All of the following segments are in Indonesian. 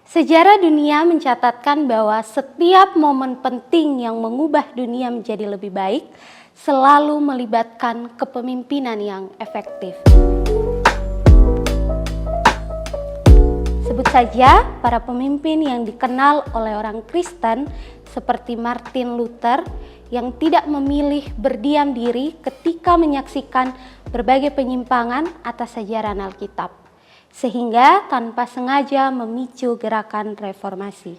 Sejarah dunia mencatatkan bahwa setiap momen penting yang mengubah dunia menjadi lebih baik selalu melibatkan kepemimpinan yang efektif. Sebut saja para pemimpin yang dikenal oleh orang Kristen seperti Martin Luther yang tidak memilih berdiam diri ketika menyaksikan berbagai penyimpangan atas ajaran Alkitab, sehingga tanpa sengaja memicu gerakan reformasi.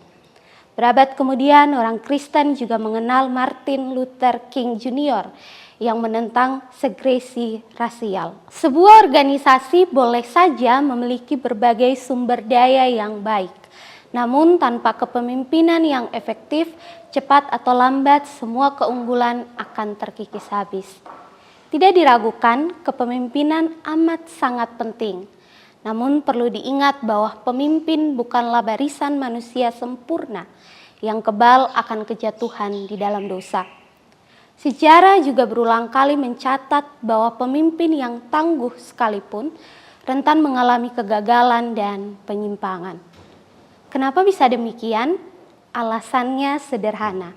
Berabad kemudian orang Kristen juga mengenal Martin Luther King Jr. yang menentang segresi rasial. Sebuah organisasi boleh saja memiliki berbagai sumber daya yang baik, namun tanpa kepemimpinan yang efektif, cepat atau lambat semua keunggulan akan terkikis habis. Tidak diragukan, kepemimpinan amat sangat penting. Namun perlu diingat bahwa pemimpin bukanlah barisan manusia sempurna yang kebal akan kejatuhan di dalam dosa. Sejarah juga berulang kali mencatat bahwa pemimpin yang tangguh sekalipun rentan mengalami kegagalan dan penyimpangan. Kenapa bisa demikian? Alasannya sederhana,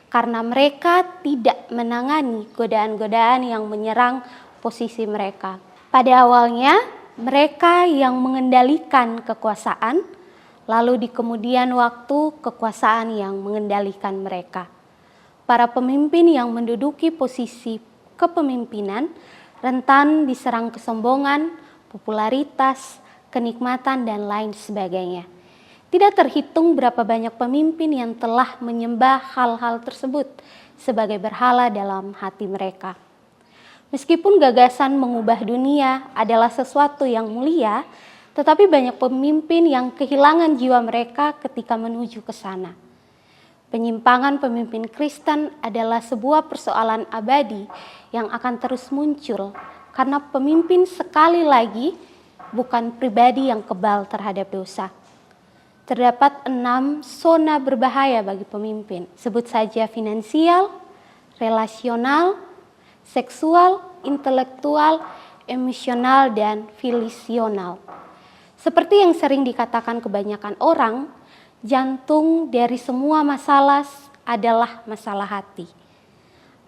karena mereka tidak menangani godaan-godaan yang menyerang posisi mereka. Pada awalnya, mereka yang mengendalikan kekuasaan, lalu di kemudian waktu kekuasaan yang mengendalikan mereka. Para pemimpin yang menduduki posisi kepemimpinan rentan diserang kesombongan, popularitas, kenikmatan, dan lain sebagainya. Tidak terhitung berapa banyak pemimpin yang telah menyembah hal-hal tersebut sebagai berhala dalam hati mereka. Meskipun gagasan mengubah dunia adalah sesuatu yang mulia, tetapi banyak pemimpin yang kehilangan jiwa mereka ketika menuju ke sana. Penyimpangan pemimpin Kristen adalah sebuah persoalan abadi yang akan terus muncul karena pemimpin sekali lagi bukan pribadi yang kebal terhadap dosa. Terdapat 6 zona berbahaya bagi pemimpin. Sebut saja finansial, relasional, seksual, intelektual, emosional, dan volisional. Seperti yang sering dikatakan kebanyakan orang, jantung dari semua masalah adalah masalah hati.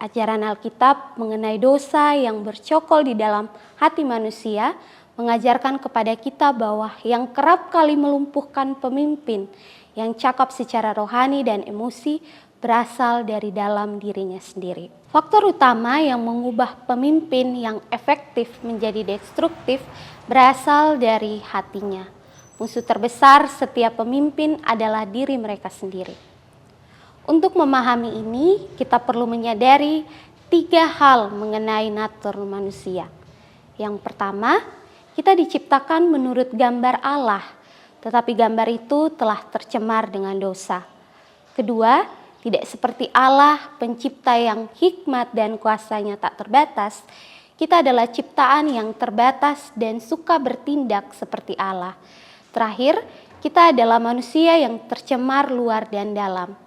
Ajaran Alkitab mengenai dosa yang bercokol di dalam hati manusia mengajarkan kepada kita bahwa yang kerap kali melumpuhkan pemimpin yang cakap secara rohani dan emosi berasal dari dalam dirinya sendiri. Faktor utama yang mengubah pemimpin yang efektif menjadi destruktif berasal dari hatinya. Musuh terbesar setiap pemimpin adalah diri mereka sendiri. Untuk memahami ini, kita perlu menyadari 3 hal mengenai natur manusia. Yang pertama, kita diciptakan menurut gambar Allah, tetapi gambar itu telah tercemar dengan dosa. Kedua, tidak seperti Allah, pencipta yang hikmat dan kuasanya tak terbatas, kita adalah ciptaan yang terbatas dan suka bertindak seperti Allah. Terakhir, kita adalah manusia yang tercemar luar dan dalam.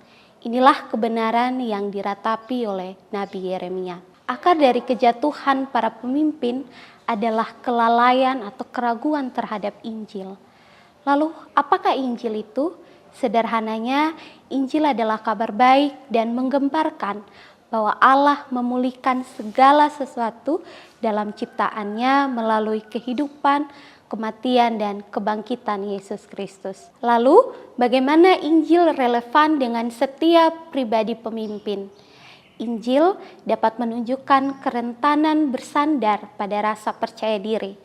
Inilah kebenaran yang diratapi oleh Nabi Yeremia. Akar dari kejatuhan para pemimpin adalah kelalaian atau keraguan terhadap Injil. Lalu, apakah Injil itu? Sederhananya, Injil adalah kabar baik dan menggemparkan bahwa Allah memulihkan segala sesuatu dalam ciptaannya melalui kehidupan, kematian, dan kebangkitan Yesus Kristus. Lalu, bagaimana Injil relevan dengan setiap pribadi pemimpin? Injil dapat menunjukkan kerentanan bersandar pada rasa percaya diri,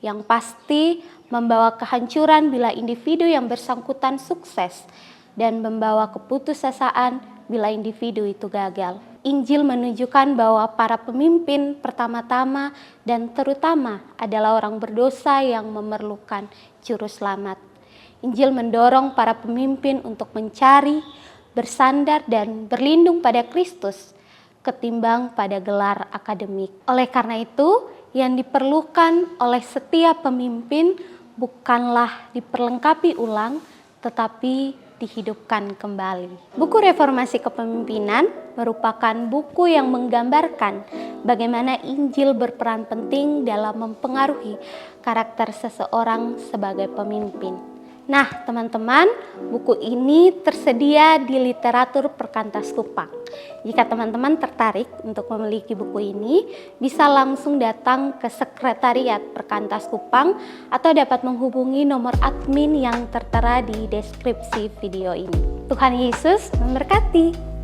yang pasti membawa kehancuran bila individu yang bersangkutan sukses dan membawa keputusasaan bila individu itu gagal. Injil menunjukkan bahwa para pemimpin pertama-tama dan terutama adalah orang berdosa yang memerlukan juru selamat. Injil mendorong para pemimpin untuk mencari, bersandar, dan berlindung pada Kristus ketimbang pada gelar akademik. Oleh karena itu, yang diperlukan oleh setiap pemimpin bukanlah diperlengkapi ulang, tetapi dihidupkan kembali. Buku Reformasi Kepemimpinan merupakan buku yang menggambarkan bagaimana Injil berperan penting dalam mempengaruhi karakter seseorang sebagai pemimpin. Nah, teman-teman, buku ini tersedia di Literatur Perkantas Kupang. Jika teman-teman tertarik untuk memiliki buku ini, bisa langsung datang ke Sekretariat Perkantas Kupang atau dapat menghubungi nomor admin yang tertera di deskripsi video ini. Tuhan Yesus memberkati.